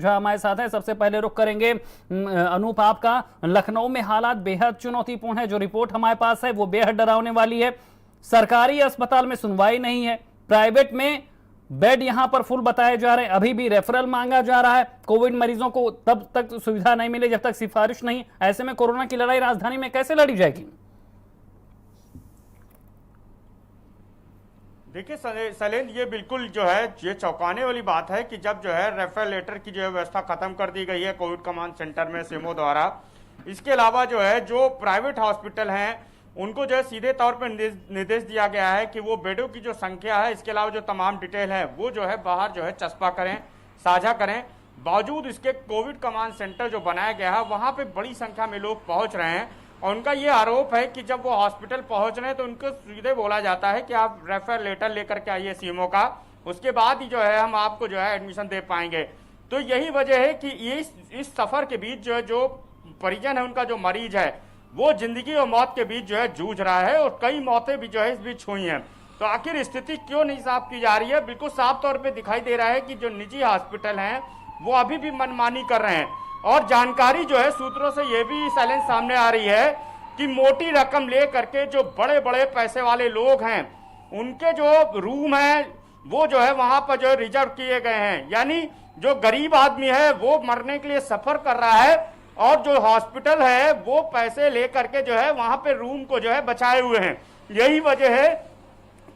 जो हमारे साथ है। सबसे पहले रुख करेंगे अनूप आपका। लखनऊ में हालात बेहद चुनौतीपूर्ण है, जो रिपोर्ट हमारे पास है वो बेहद डरावने वाली है। सरकारी अस्पताल में सुनवाई नहीं है, प्राइवेट में बेड यहां पर फुल बताए जा रहे हैं, अभी भी रेफरल मांगा जा रहा है। कोविड मरीजों को तब तक सुविधा नहीं मिले जब तक सिफारिश नहीं। ऐसे में कोरोना की लड़ाई राजधानी में कैसे लड़ी जाएगी? देखिए शैलेंद्र, ये बिल्कुल जो है ये चौंकाने वाली बात है कि जब जो है रेफरल लेटर की जो है व्यवस्था खत्म कर दी गई है कोविड कमांड सेंटर में सीएमओ द्वारा। इसके अलावा जो है जो प्राइवेट हॉस्पिटल हैं उनको जो है सीधे तौर पर निर्देश दिया गया है कि वो बेडों की जो संख्या है, इसके अलावा जो तमाम डिटेल है वो जो है बाहर जो है चस्पा करें, साझा करें। बावजूद इसके कोविड कमांड सेंटर जो बनाया गया है वहाँ पे बड़ी संख्या में लोग पहुँच रहे हैं और उनका ये आरोप है कि जब वो हॉस्पिटल पहुँच रहे हैं तो उनको सीधे बोला जाता है कि आप रेफर लेटर लेकर के आइए सीएमओ का, उसके बाद ही जो है हम आपको जो है एडमिशन दे पाएंगे। तो यही वजह है कि इस सफ़र के बीच जो है जो परिजन है उनका जो मरीज है वो जिंदगी और मौत के बीच जो है जूझ रहा है और कई मौतें भी जो है इस बीच हुई हैं। तो आखिर स्थिति क्यों नहीं साफ की जा रही है? बिल्कुल साफ तौर पे दिखाई दे रहा है कि जो निजी हॉस्पिटल हैं वो अभी भी मनमानी कर रहे हैं और जानकारी जो है सूत्रों से ये भी शैलेंद्र सामने आ रही है कि मोटी रकम ले करके जो बड़े बड़े पैसे वाले लोग हैं उनके जो रूम हैं वो जो है वहां पर जो है रिजर्व किए गए हैं। यानी जो गरीब आदमी है वो मरने के लिए सफर कर रहा है और जो हॉस्पिटल है वो पैसे लेकर के जो है वहां पे रूम को जो है बचाए हुए हैं। यही वजह है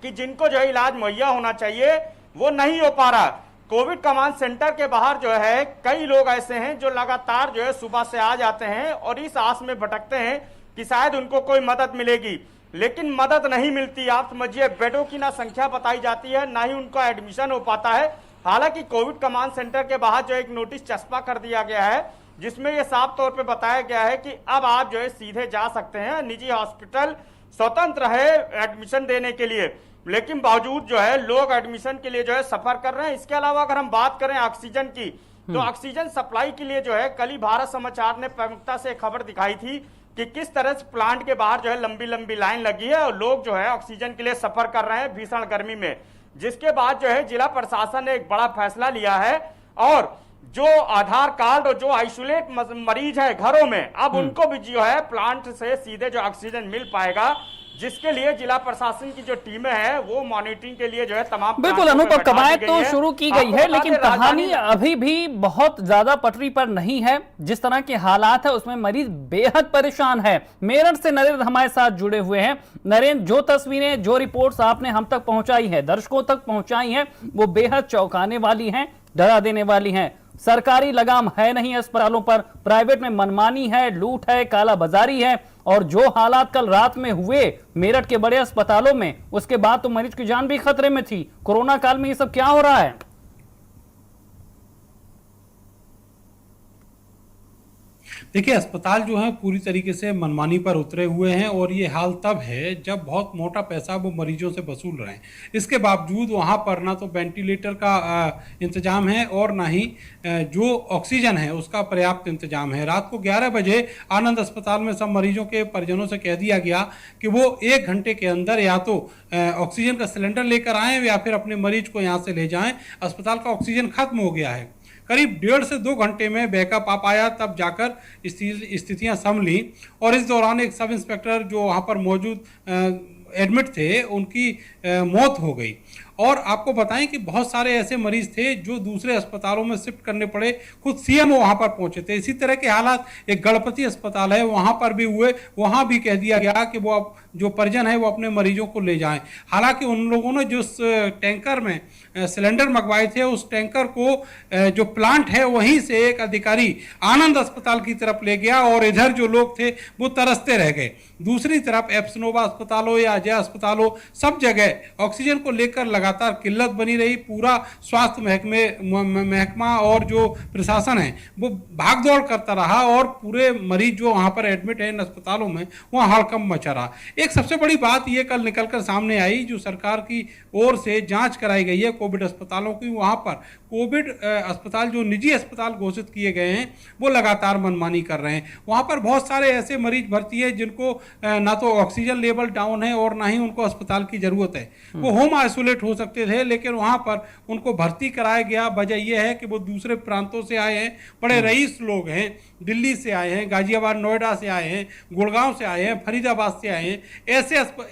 कि जिनको जो है इलाज मुहैया होना चाहिए वो नहीं हो पा रहा। कोविड कमांड सेंटर के बाहर जो है कई लोग ऐसे हैं जो लगातार जो है सुबह से आ जाते हैं और इस आस में भटकते हैं कि शायद उनको कोई मदद मिलेगी, लेकिन मदद नहीं मिलती। आप समझिए बेडों की ना संख्या बताई जाती है, ना ही उनका एडमिशन हो पाता है। हालांकि कोविड कमांड सेंटर के बाहर जो एक नोटिस चस्पा कर दिया गया है जिसमें यह साफ तौर पे बताया गया है कि अब आप जो है सीधे जा सकते हैं, निजी हॉस्पिटल स्वतंत्र है एडमिशन देने के लिए, लेकिन बावजूद जो है लोग एडमिशन के लिए जो है सफर कर रहे हैं। इसके अलावा अगर हम बात करें ऑक्सीजन की तो ऑक्सीजन सप्लाई के लिए जो है कल ही भारत समाचार ने प्रमुखता से खबर दिखाई थी कि किस तरह से प्लांट के बाहर जो है लंबी लंबी लाइन लगी है और लोग जो है ऑक्सीजन के लिए सफर कर रहे हैं भीषण गर्मी में। जिसके बाद जो है जिला प्रशासन ने एक बड़ा फैसला लिया है और जो आधार कार्ड और जो आइसोलेट मरीज है घरों में अब उनको भी जो है प्लांट से सीधे जो ऑक्सीजन मिल पाएगा, जिसके लिए जिला प्रशासन की जो टीमें हैं वो मॉनिटरिंग के लिए जो है तमाम बिल्कुल अनूप कवायद तो शुरू की गई है, लेकिन कहानी अभी भी बहुत ज्यादा पटरी पर नहीं है। जिस तरह के हालात है उसमें मरीज बेहद परेशान है। मेरठ से नरेंद्र हमारे साथ जुड़े हुए हैं। नरेंद्र, जो तस्वीरें जो रिपोर्ट्स आपने हम तक पहुंचाई है, दर्शकों तक पहुंचाई हैं, वो बेहद चौंकाने वाली हैं, डरा देने वाली हैं। सरकारी लगाम है नहीं अस्पतालों पर, प्राइवेट में मनमानी है, लूट है, कालाबाजारी है और जो हालात कल रात में हुए मेरठ के बड़े अस्पतालों में उसके बाद तो मरीज की जान भी खतरे में थी। कोरोना काल में ये सब क्या हो रहा है? देखिए, अस्पताल जो है पूरी तरीके से मनमानी पर उतरे हुए हैं और ये हाल तब है जब बहुत मोटा पैसा वो मरीजों से वसूल रहे हैं। इसके बावजूद वहाँ पर ना तो वेंटिलेटर का इंतजाम है और ना ही जो ऑक्सीजन है उसका पर्याप्त इंतजाम है। रात को 11 बजे आनंद अस्पताल में सब मरीजों के परिजनों से कह दिया गया कि वो 1 घंटे के अंदर या तो ऑक्सीजन का सिलेंडर लेकर आएँ या फिर अपने मरीज को यहाँ से ले जाएँ। अस्पताल का ऑक्सीजन खत्म हो गया है। करीब 1.5 से 2 घंटे में बैकअप आ पाया, तब जाकर स्थितियां संभली और इस दौरान एक सब इंस्पेक्टर जो वहां पर मौजूद एडमिट थे उनकी मौत हो गई। और आपको बताएं कि बहुत सारे ऐसे मरीज थे जो दूसरे अस्पतालों में शिफ्ट करने पड़े, खुद सीएमओ वहां पर पहुंचे थे। इसी तरह के हालात एक गणपति अस्पताल है वहां पर भी हुए। वहां भी कह दिया गया कि वो जो परिजन है वो अपने मरीजों को ले जाएं। हालांकि उन लोगों ने जो टैंकर में सिलेंडर मंगवाए थे उस टैंकर को जो प्लांट है वहीं से एक अधिकारी आनंद अस्पताल की तरफ ले गया और इधर जो लोग थे वो तरसते रह गए। दूसरी तरफ एप्सनोवा अस्पताल हो या अजय अस्पताल हो, सब जगह ऑक्सीजन को लेकर लगातार किल्लत बनी रही। पूरा स्वास्थ्य महकमा और जो प्रशासन है वो भागदौड़ करता रहा और पूरे मरीज जो वहां पर एडमिट है इन अस्पतालों में वहाँ हड़कंप मचा रहा। एक सबसे बड़ी बात ये कल निकलकर सामने आई, जो सरकार की ओर से जांच कराई गई है कोविड अस्पतालों की, वहां पर कोविड अस्पताल जो निजी अस्पताल घोषित किए गए हैं वो लगातार मनमानी कर रहे हैं। वहां पर बहुत सारे ऐसे मरीज भर्ती है जिनको ना तो ऑक्सीजन लेवल डाउन है और ना ही उनको अस्पताल की जरूरत है। वो होम आइसोलेट हो सकते थे, लेकिन वहां पर उनको भर्ती कराया गया। वजह यह है कि वो दूसरे प्रांतों से आए हैं, बड़े रईस लोग हैं, दिल्ली से आए हैं, गाजियाबाद नोएडा से आए हैं, गुड़गांव से आए हैं, फरीदाबाद से आए हैं।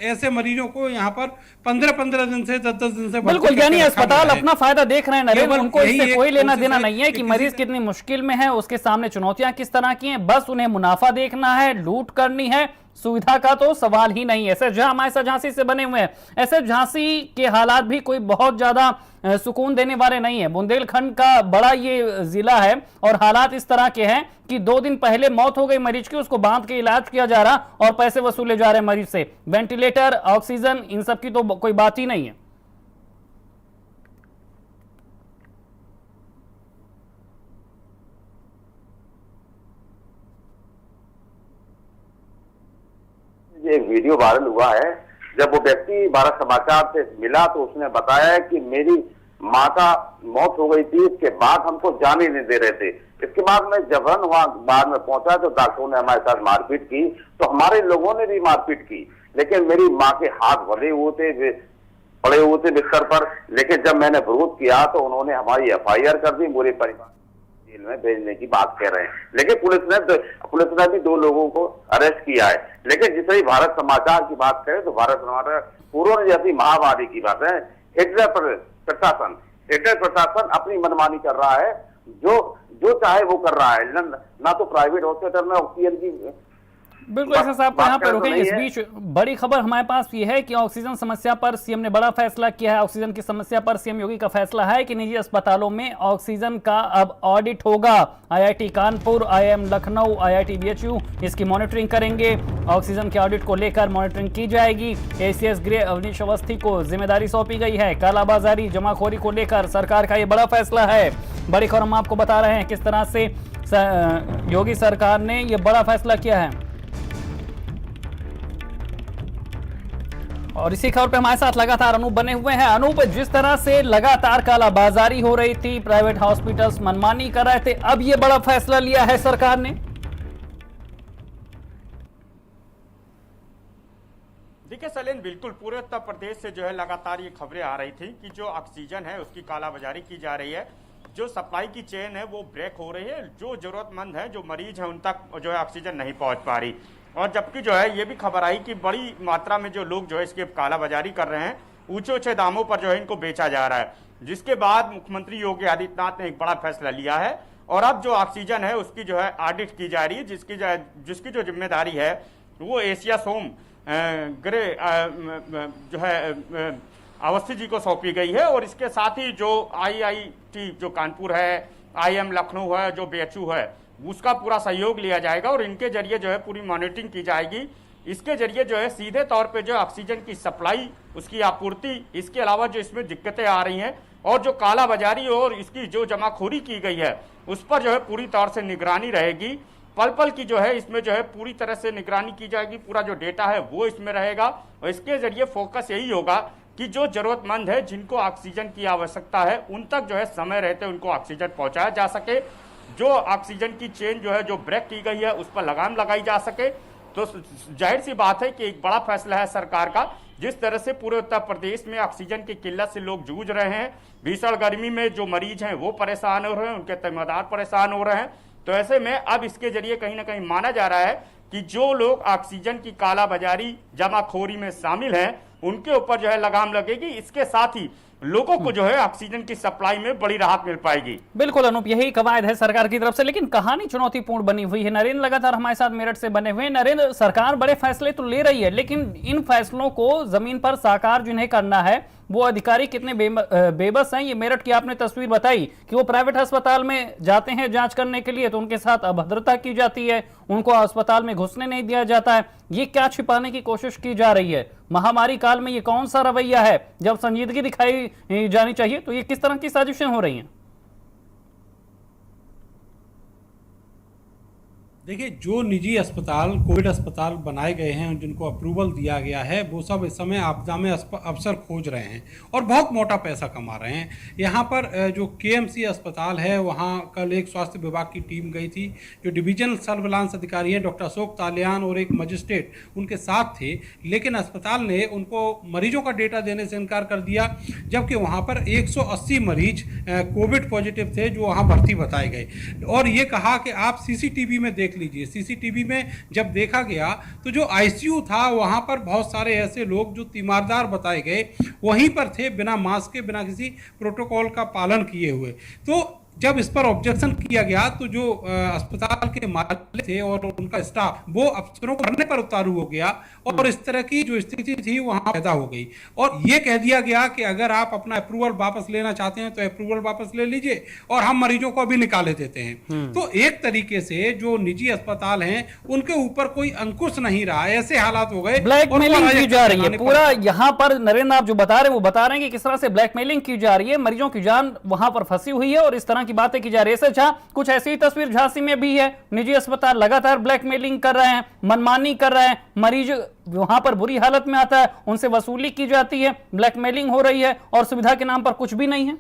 ऐसे मरीजों को यहाँ पर 15-15 दिन से 10-10 दिन से बिल्कुल, यानी अस्पताल अपना फायदा देख रहे हैं नरेंद्र, उनको इससे कोई लेना देना नहीं है कि मरीज कितनी मुश्किल में है, उसके सामने चुनौतियां किस तरह की हैं, बस उन्हें मुनाफा देखना है, लूट करनी है, सुविधा का तो सवाल ही नहीं है। ऐसे हमारे साथ झांसी से बने हुए हैं, ऐसे झांसी के हालात भी कोई बहुत ज्यादा सुकून देने वाले नहीं है। बुंदेलखंड का बड़ा ये जिला है और हालात इस तरह के हैं कि 2 दिन पहले मौत हो गई मरीज की, उसको बांध के इलाज किया जा रहा और पैसे वसूले जा रहे हैं मरीज से। वेंटिलेटर, ऑक्सीजन, इन सब की तो कोई बात ही नहीं है। एक वीडियो वायरल हुआ है, जब वो व्यक्ति भारत समाचार से मिला तो उसने बताया कि मेरी माँ का मौत हो गई थी, इसके बाद हमको जाने नहीं दे रहे थे। इसके बाद मैं जबरन वहां बाद में पहुंचा तो डॉक्टरों ने हमारे साथ मारपीट की, तो हमारे लोगों ने भी मारपीट की, लेकिन मेरी माँ के हाथ बंधे हुए थे, पड़े हुए थे बिस्तर पर। लेकिन जब मैंने विरोध किया तो उन्होंने हमारी FIR कर दी, पूरे परिवार जेल में भेजने की बात कह रहे हैं। लेकिन पुलिस ने भी 2 लोगों को अरेस्ट किया है। लेकिन जिस तरह भारत समाचार की बात करें तो भारत समाचार कोरोना जैसी महामारी की बात है, हिटलर प्रशासन अपनी मनमानी कर रहा है, जो चाहे वो कर रहा है। ना तो प्राइवेट हॉस्पिटल में ऑक्सीजन की बिल्कुल ऐसा साहब को यहाँ पर रुकें। इस बीच बड़ी खबर हमारे पास ये है कि ऑक्सीजन समस्या पर सीएम ने बड़ा फैसला किया है। ऑक्सीजन की समस्या पर सीएम योगी का फैसला है कि निजी अस्पतालों में ऑक्सीजन का अब ऑडिट होगा। IIT Kanpur, IIM Lucknow, IIT BHU इसकी मॉनिटरिंग करेंगे। ऑक्सीजन के ऑडिट को लेकर मॉनिटरिंग की जाएगी। ACS गृह अवनीश अवस्थी को जिम्मेदारी सौंपी गई है। कालाबाजारी, जमाखोरी को लेकर सरकार का ये बड़ा फैसला है। बड़ी खबर हम आपको बता रहे हैं किस तरह से योगी सरकार ने ये बड़ा फैसला किया है। और इसी खबर पे हमारे साथ लगातार अनूप बने हुए हैं। अनूप, जिस तरह से लगातार कालाबाजारी हो रही थी, प्राइवेट हॉस्पिटल्स मनमानी कर रहे थे, अब ये बड़ा फैसला लिया है सरकार ने। देखिए सलीम, बिल्कुल पूरे उत्तर प्रदेश से जो है लगातार ये खबरें आ रही थी कि जो ऑक्सीजन है उसकी कालाबाजारी की जा रही है, जो सप्लाई की चेन है वो ब्रेक हो रही है, जो जरूरतमंद है, जो मरीज है उन तक जो है ऑक्सीजन नहीं पहुंच पा रही। और जबकि जो है ये भी खबर आई कि बड़ी मात्रा में जो लोग जो है इसकी कालाबाजारी कर रहे हैं, ऊंचे दामों पर जो है इनको बेचा जा रहा है, जिसके बाद मुख्यमंत्री योगी आदित्यनाथ ने एक बड़ा फैसला लिया है और अब जो ऑक्सीजन है उसकी जो है ऑडिट की जा रही है, जिसकी जो जिम्मेदारी है वो एशिया सोम गृह जो है अवस्थी जी को सौंपी गई है। और इसके साथ ही जो IIT जो कानपुर है, IIM लखनऊ है, जो BHU है, उसका पूरा सहयोग लिया जाएगा और इनके जरिए जो है पूरी मॉनिटरिंग की जाएगी। इसके जरिए जो है सीधे तौर पे जो ऑक्सीजन की सप्लाई, उसकी आपूर्ति, इसके अलावा जो इसमें दिक्कतें आ रही हैं और जो कालाबाजारी और इसकी जो जमाखोरी की गई है उस पर जो है पूरी तौर से निगरानी रहेगी। पल पल की जो है इसमें जो है पूरी तरह से निगरानी की जाएगी। पूरा जो डेटा है वो इसमें रहेगा और इसके जरिए फोकस यही होगा कि जो जरूरतमंद है, जिनको ऑक्सीजन की आवश्यकता है, उन तक जो है समय रहते उनको ऑक्सीजन पहुंचाया जा सके। जो ऑक्सीजन की चेन जो है जो ब्रेक की गई है उस पर लगाम लगाई जा सके। तो जाहिर सी बात है कि एक बड़ा फैसला है सरकार का। जिस तरह से पूरे उत्तर प्रदेश में ऑक्सीजन की किल्लत से लोग जूझ रहे हैं, भीषण गर्मी में जो मरीज हैं वो परेशान हो रहे हैं, उनके तीमारदार परेशान हो रहे हैं, तो ऐसे में अब इसके जरिए कहीं ना कहीं माना जा रहा है कि जो लोग ऑक्सीजन की कालाबाजारी, जमाखोरी में शामिल हैं, उनके ऊपर जो है लगाम लगेगी। इसके साथ ही लोगों को जो है ऑक्सीजन की सप्लाई में बड़ी राहत मिल पाएगी। बिल्कुल अनूप, यही कवायद है सरकार की तरफ से, लेकिन कहानी चुनौतीपूर्ण बनी हुई है। नरेंद्र लगातार हमारे साथ मेरठ से बने हुए हैं। नरेंद्र, सरकार बड़े फैसले तो ले रही है, लेकिन इन फैसलों को जमीन पर साकार जिन्हें करना है वो अधिकारी कितने बेबस हैं। ये मेरठ की आपने तस्वीर बताई कि वो प्राइवेट अस्पताल में जाते हैं जांच करने के लिए तो उनके साथ अभद्रता की जाती है, उनको अस्पताल में घुसने नहीं दिया जाता है। ये क्या छिपाने की कोशिश की जा रही है? महामारी काल में ये कौन सा रवैया है? जब संजीदगी दिखाई जानी चाहिए तो ये किस तरह की साजिशें हो रही हैं? देखिए, जो निजी अस्पताल कोविड अस्पताल बनाए गए हैं, जिनको अप्रूवल दिया गया है, वो सब इस समय आपदा में अवसर खोज रहे हैं और बहुत मोटा पैसा कमा रहे हैं। यहाँ पर जो केएमसी अस्पताल है, वहाँ कल एक स्वास्थ्य विभाग की टीम गई थी। जो डिविजनल सर्विलांस अधिकारी हैं डॉक्टर अशोक तालियान और एक मजिस्ट्रेट उनके साथ थे, लेकिन अस्पताल ने उनको मरीजों का डेटा देने से इनकार कर दिया, जबकि वहाँ पर 180 मरीज कोविड पॉजिटिव थे जो वहाँ भर्ती बताए गए। और ये कहा कि आप सीसीटीवी में देख लीजिए। सीसीटीवी में जब देखा गया तो जो आईसीयू था, वहां पर बहुत सारे ऐसे लोग जो तीमारदार बताए गए वहीं पर थे, बिना मास्क के, बिना किसी प्रोटोकॉल का पालन किए हुए। तो जब इस पर ऑब्जेक्शन किया गया तो जो अस्पताल के मालिक थे और उनका स्टाफ, वो अफसरों को भरने पर उतारू हो गया और इस तरह की जो स्थिति थी वहां पैदा हो गई। और ये कह दिया गया कि अगर आप अपना अप्रूवल वापस लेना चाहते हैं तो अप्रूवल वापस ले लीजिए और हम मरीजों को अभी निकाले देते हैं। तो एक तरीके से जो निजी अस्पताल हैं उनके ऊपर कोई अंकुश नहीं रहा, ऐसे हालात हो गए। ब्लैकमेलिंग की जा रही है पूरा। यहाँ पर नरेंद्र आप जो बता रहे हैं वो बता रहे हैं कि किस तरह से ब्लैकमेलिंग की जा रही है, मरीजों की जान वहां पर फंसी हुई है और इस तरह की बातें की जा रही है। अच्छा, कुछ ऐसी ही तस्वीर झांसी में भी है। निजी अस्पताल लगातार ब्लैकमेलिंग कर रहे हैं, मनमानी कर रहे हैं, मरीज वहां पर बुरी हालत में आता है, उनसे वसूली की जाती है, ब्लैकमेलिंग हो रही है और सुविधा के नाम पर कुछ भी नहीं है।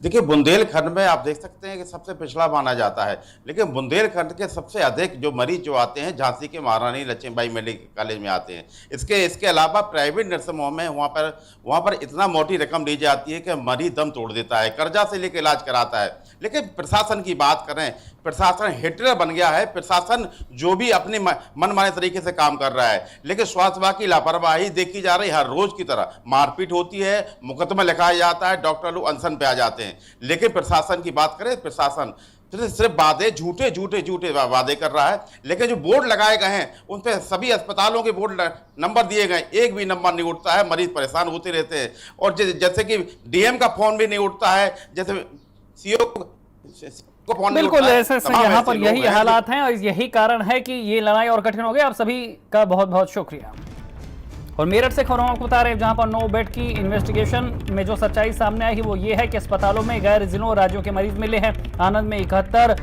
देखिए, बुंदेलखंड में आप देख सकते हैं कि सबसे पिछड़ा माना जाता है, लेकिन बुंदेलखंड के सबसे अधिक जो मरीज जो आते हैं झांसी के महारानी लक्ष्मीबाई मेडिकल कॉलेज में आते हैं। इसके अलावा प्राइवेट नर्सिंग होम में वहाँ पर इतना मोटी रकम ली जाती है कि मरीज दम तोड़ देता है, कर्जा से लेकर इलाज कराता है। लेकिन प्रशासन की बात करें, प्रशासन हिटलर बन गया है। प्रशासन जो भी अपने मनमाने तरीके से काम कर रहा है, लेकिन स्वास्थ्य विभाग की लापरवाही देखी जा रही है। हर रोज की तरह मारपीट होती है, मुकदमा लिखाया जाता है, डॉक्टर लोग अनशन पे आ जाते हैं। लेकिन प्रशासन की बात करें, प्रशासन सिर्फ वादे, झूठे वादे कर रहा है। लेकिन जो बोर्ड लगाए गए हैं उन पे सभी अस्पतालों के बोर्ड नंबर दिए गए, एक भी नंबर नहीं उठता है, मरीज परेशान होते रहते हैं। और जैसे कि डीएम का फोन भी नहीं उठता है, जैसे सीओ को फोन नहीं बिल्कुल उठता है। ऐसे यहाँ पर यही हालात हैं और यही कारण है कि ये लड़ाई और कठिन हो गई। आप सभी का बहुत बहुत शुक्रिया। और मेरठ से खबरों को बता रहे हैं, जहां पर 9 बेड की इन्वेस्टिगेशन में जो सच्चाई सामने आई वो ये है कि अस्पतालों में गैर जिलों और राज्यों के मरीज मिले हैं। आनंद में 71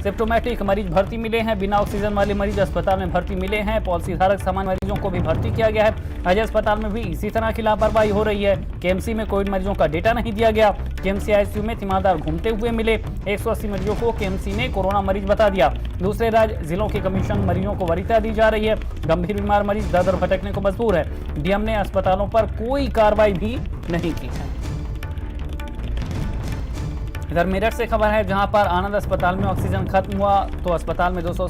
सिम्प्टोमेटिक मरीज भर्ती मिले हैं। बिना ऑक्सीजन वाले मरीज अस्पताल में भर्ती मिले हैं। पॉलिसी धारक सामान्य मरीजों को भी भर्ती किया गया है। अजय अस्पताल में भी इसी तरह की लापरवाही हो रही है। केएमसी में कोविड मरीजों का डेटा नहीं दिया गया। केएमसी आईसीयू में तीमारदार घूमते हुए मिले। 180 मरीजों को केएमसी ने कोरोना मरीज बता दिया। दूसरे राज्य जिलों के कमीशन मरीजों को वरीयता दी जा रही है। गंभीर बीमार मरीज दर दर भटकने को मजबूर है। डीएम ने अस्पतालों पर कोई कार्रवाई भी नहीं की है। इधर मेरठ से खबर है, जहां पर आनंद अस्पताल में ऑक्सीजन खत्म हुआ तो अस्पताल में 200